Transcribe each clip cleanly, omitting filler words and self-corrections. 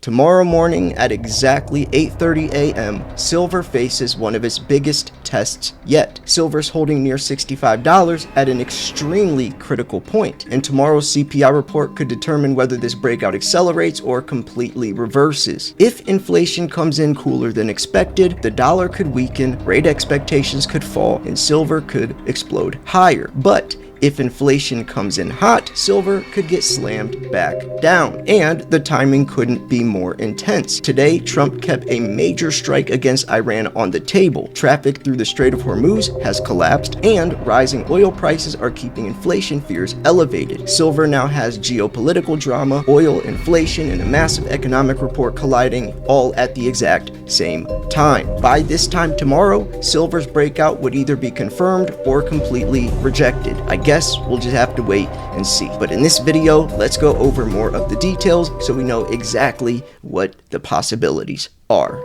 Tomorrow morning at exactly 8:30 a.m., silver faces one of its biggest tests yet. Silver's holding near $65 at an extremely critical point, and tomorrow's CPI report could determine whether this breakout accelerates or completely reverses. If inflation comes in cooler than expected, the dollar could weaken, rate expectations could fall, and silver could explode higher. But if inflation comes in hot, silver could get slammed back down, and the timing couldn't be more intense. Today, Trump kept a major strike against Iran on the table. Traffic through the Strait of Hormuz has collapsed, and rising oil prices are keeping inflation fears elevated. Silver now has geopolitical drama, oil, inflation, and a massive economic report colliding all at the exact same time. By this time tomorrow, silver's breakout would either be confirmed or completely rejected. I guess we'll just have to wait and see. But in this video, let's go over more of the details so we know exactly what the possibilities are.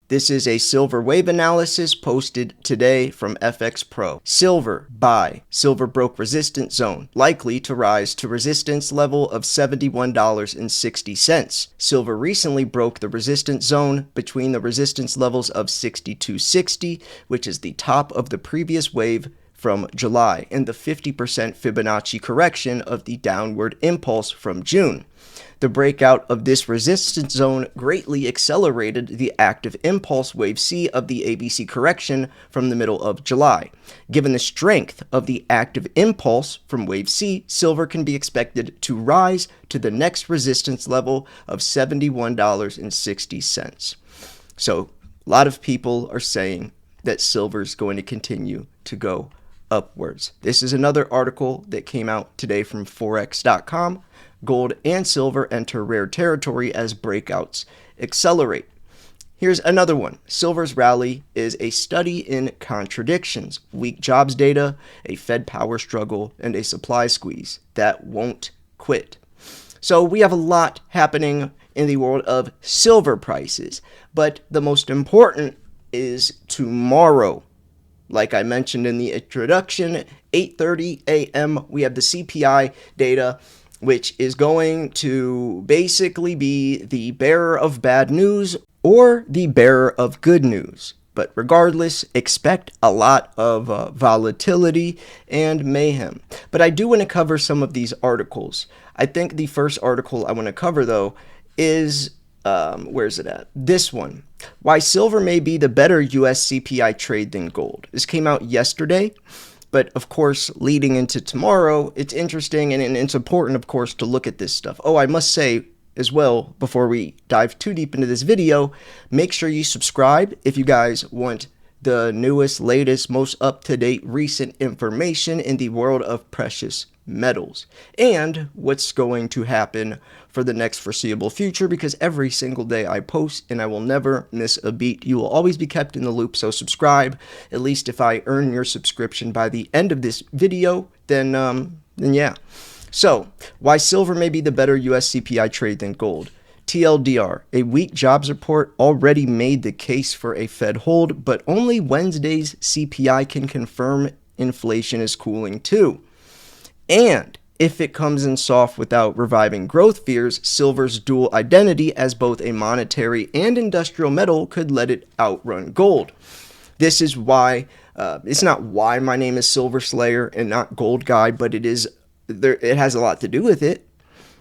This is a silver wave analysis posted today from FX Pro. Silver, buy. Silver broke resistance zone, likely to rise to resistance level of $71.60. Silver recently broke the resistance zone between the resistance levels of 62.60, which is the top of the previous wave from July, and the 50% Fibonacci correction of the downward impulse from June. The breakout of this resistance zone greatly accelerated the active impulse wave C of the ABC correction from the middle of July. Given the strength of the active impulse from wave C, silver can be expected to rise to the next resistance level of $71.60. So a lot of people are saying that silver is going to continue to go upwards. This is another article that came out today from Forex.com. Gold and silver enter rare territory as breakouts accelerate. Here's another one. Silver's rally is a study in contradictions. Weak jobs data, a Fed power struggle, and a supply squeeze that won't quit. So we have a lot happening in the world of silver prices, but the most important is tomorrow. Like I mentioned in the introduction, 8:30 a.m., we have the CPI data, which is going to basically be the bearer of bad news or the bearer of good news. But regardless, expect a lot of volatility and mayhem. But I do want to cover some of these articles. I think the first article I want to cover, though, is, where's it at? This one. Why silver may be the better US CPI trade than gold. This came out yesterday. But of course, leading into tomorrow, it's interesting and it's important, of course, to look at this stuff. Oh, I must say as well, before we dive too deep into this video, make sure you subscribe if you guys want the newest, latest, most up-to-date recent information in the world of precious metals and what's going to happen for the next foreseeable future, because every single day I post and I will never miss a beat. You will always be kept in the loop, so subscribe. At least if I earn your subscription by the end of this video, then yeah. So, why silver may be the better US CPI trade than gold. TLDR, a weak jobs report already made the case for a Fed hold, but only Wednesday's CPI can confirm inflation is cooling too. And if it comes in soft without reviving growth fears, silver's dual identity as both a monetary and industrial metal could let it outrun gold. This is why, it's not why my name is Silver Slayer and not Gold Guy, but it has a lot to do with it,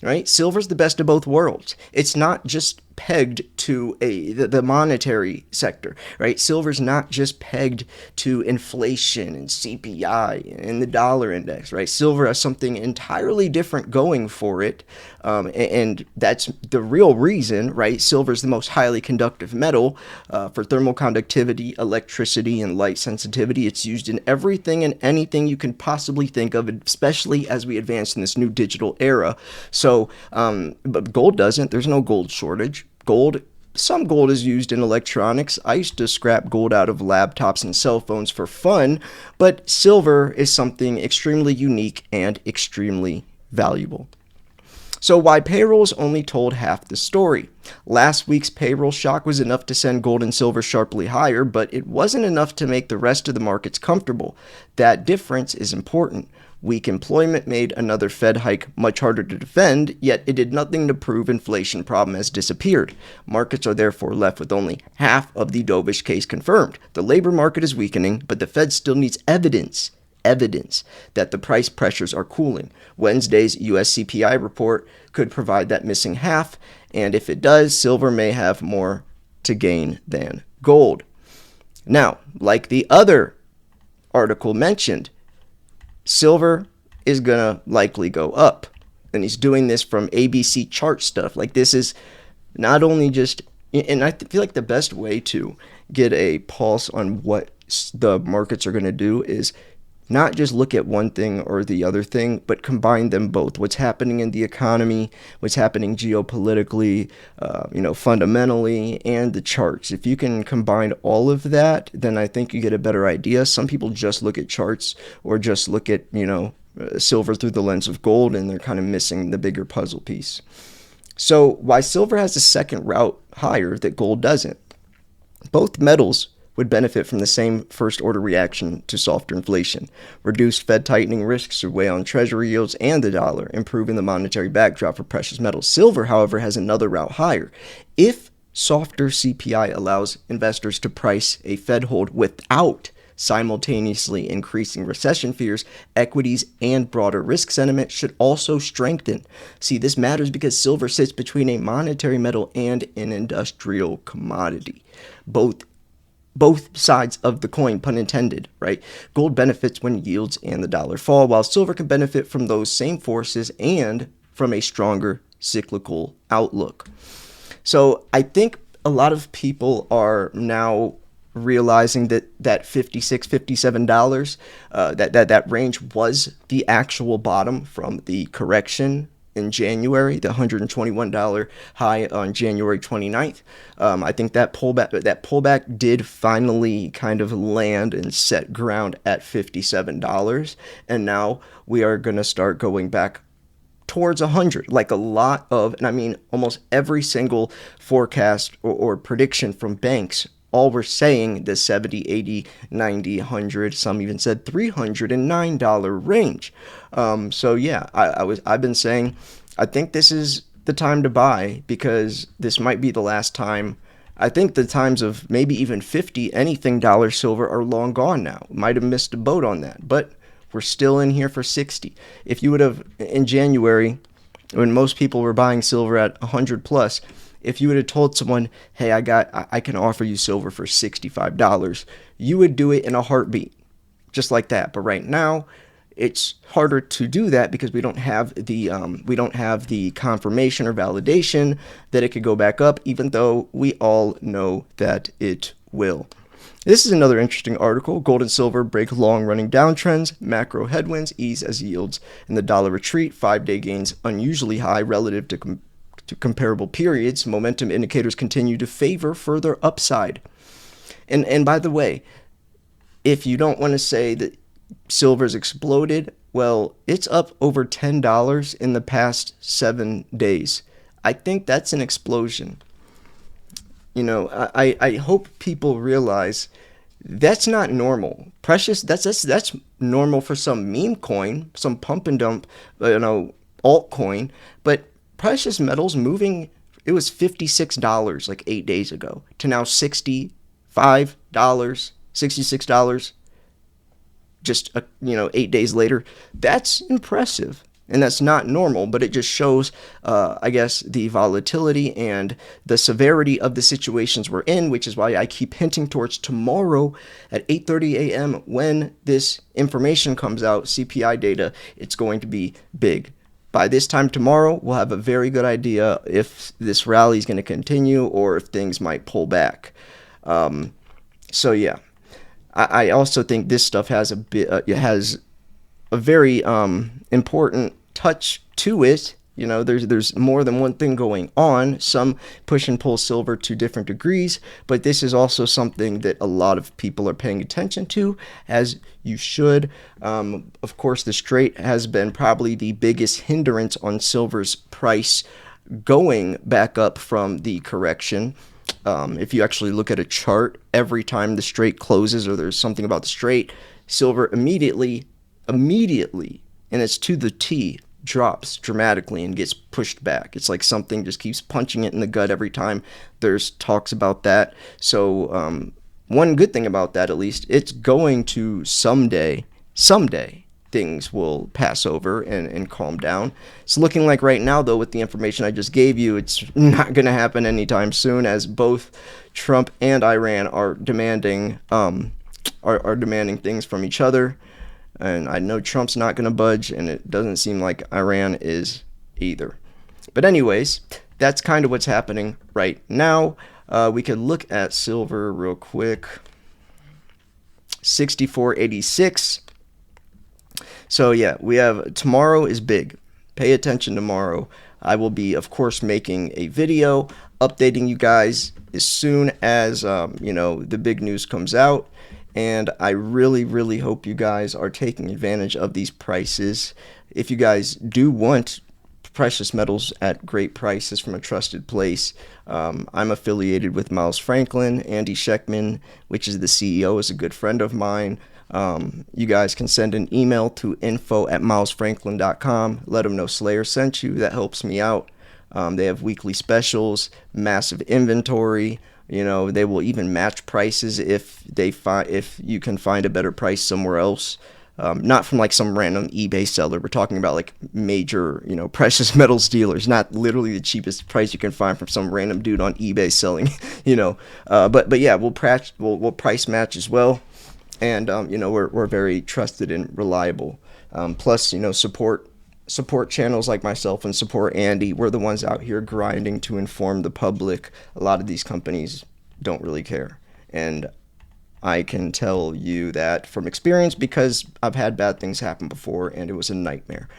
right? Silver's the best of both worlds. It's not just pegged to the monetary sector, right? Silver's not just pegged to inflation and CPI and the dollar index, right? Silver has something entirely different going for it, and that's the real reason, right? Silver's the most highly conductive metal for thermal conductivity, electricity, and light sensitivity. It's used in everything and anything you can possibly think of, especially as we advance in this new digital era. So, but gold doesn't. There's no gold shortage. Some gold is used in electronics. I used to scrap gold out of laptops and cell phones for fun, but silver is something extremely unique and extremely valuable. So why payrolls only told half the story. Last week's payroll shock was enough to send gold and silver sharply higher, but it wasn't enough to make the rest of the markets comfortable. That difference is important. Weak employment made another Fed hike much harder to defend, yet it did nothing to prove inflation problem has disappeared. Markets are therefore left with only half of the dovish case confirmed. The labor market is weakening, but the Fed still needs evidence that the price pressures are cooling. Wednesday's US CPI report could provide that missing half, and if it does, silver may have more to gain than gold. Now, like the other article mentioned, silver is going to likely go up. And he's doing this from ABC chart stuff. Like, this is not only just, and I feel like the best way to get a pulse on what the markets are going to do is not just look at one thing or the other thing, but combine them both. What's happening in the economy, what's happening geopolitically, fundamentally, and the charts. If you can combine all of that, then I think you get a better idea. Some people just look at charts or just look at, silver through the lens of gold, and they're kind of missing the bigger puzzle piece. So why silver has a second route higher that gold doesn't? Both metals would benefit from the same first-order reaction to softer inflation. Reduced Fed tightening risks would weigh on Treasury yields and the dollar, improving the monetary backdrop for precious metals. Silver, however, has another route higher. If softer CPI allows investors to price a Fed hold without simultaneously increasing recession fears, equities and broader risk sentiment should also strengthen. See, this matters because silver sits between a monetary metal and an industrial commodity. Both sides of the coin, pun intended, right? Gold benefits when yields and the dollar fall, while silver can benefit from those same forces and from a stronger cyclical outlook. So I think a lot of people are now realizing that $56, $57, that range was the actual bottom from the correction in January, the $121 high on January 29th. I think that pullback did finally kind of land and set ground at $57, and now we are going to start going back towards 100. Like a lot of, and I mean almost every single forecast or prediction from banks, all were saying the 70, 80, 90, 100, some even said $309 range. So yeah, I've been saying I think this is the time to buy because this might be the last time. I think the times of maybe even 50 anything dollar silver are long gone now. Might have missed a boat on that, but we're still in here for 60. If you would have in January, when most people were buying silver at 100 plus, if you would have told someone, hey, I can offer you silver for $65, you would do it in a heartbeat, just like that. But right now, it's harder to do that because we don't have the confirmation or validation that it could go back up, even though we all know that it will. This is another interesting article. Gold and silver break long-running downtrends. Macro headwinds ease as yields in the dollar retreat. 5-day gains unusually high relative to comparable periods. Momentum indicators continue to favor further upside. And by the way, if you don't want to say that silver's exploded, well, it's up over $10 in the past 7 days. I think that's an explosion. I hope people realize that's not normal. Precious, that's normal for some meme coin, some pump and dump, altcoin, but precious metals moving, it was $56 like 8 days ago to now $65, $66 just 8 days later. That's impressive, and that's not normal, but it just shows I guess the volatility and the severity of the situations we're in, which is why I keep hinting towards tomorrow at 8:30 a.m. when this information comes out, CPI data. It's going to be big. By this time tomorrow, we'll have a very good idea if this rally is going to continue or if things might pull back. So yeah, I also think this stuff has a very important touch to it. You know, there's more than one thing going on. Some push and pull silver to different degrees, but this is also something that a lot of people are paying attention to, as you should. Of course, the Strait has been probably the biggest hindrance on silver's price going back up from the correction. If you actually look at a chart, every time the Strait closes or there's something about the Strait, silver immediately, and it's to the T, drops dramatically and gets pushed back. It's like something just keeps punching it in the gut every time there's talks about that. So one good thing about that, at least, it's going to someday things will pass over and calm down. It's looking like right now, though, with the information I just gave you, it's not going to happen anytime soon, as both Trump and Iran are demanding things from each other. And I know Trump's not going to budge, and it doesn't seem like Iran is either. But anyways, that's kind of what's happening right now. We could look at silver real quick. 64.86. So yeah, we have tomorrow is big. Pay attention tomorrow. I will be, of course, making a video updating you guys as soon as the big news comes out. And I really, really hope you guys are taking advantage of these prices. If you guys do want precious metals at great prices from a trusted place, I'm affiliated with Miles Franklin. Andy Schectman, which is the CEO, is a good friend of mine. You guys can send an email to info@milesfranklin.com. Let them know Slayer sent you. That helps me out. They have weekly specials, massive inventory. You know, they will even match prices if you can find a better price somewhere else. Not from like some random eBay seller. We're talking about like major, precious metals dealers, not literally the cheapest price you can find from some random dude on eBay selling, But yeah, we'll price match as well. And, we're very trusted and reliable. Plus, support channels like myself and support Andy. We're the ones out here grinding to inform the public. A lot of these companies don't really care. And I can tell you that from experience, because I've had bad things happen before and it was a nightmare.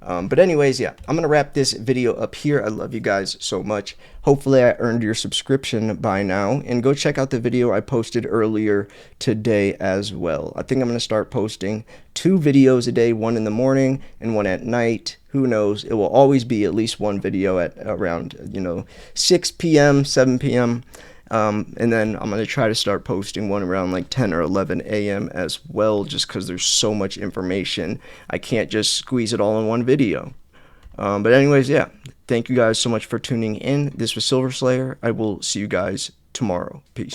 But anyways, yeah, I'm going to wrap this video up here. I love you guys so much. Hopefully I earned your subscription by now. And go check out the video I posted earlier today as well. I think I'm going to start posting 2 videos a day, one in the morning and one at night. Who knows? It will always be at least one video at around, 6 p.m., 7 p.m. And then I'm going to try to start posting one around like 10 or 11 a.m. as well, just because there's so much information. I can't just squeeze it all in one video. But anyways, yeah, thank you guys so much for tuning in. This was Silver Slayer. I will see you guys tomorrow. Peace.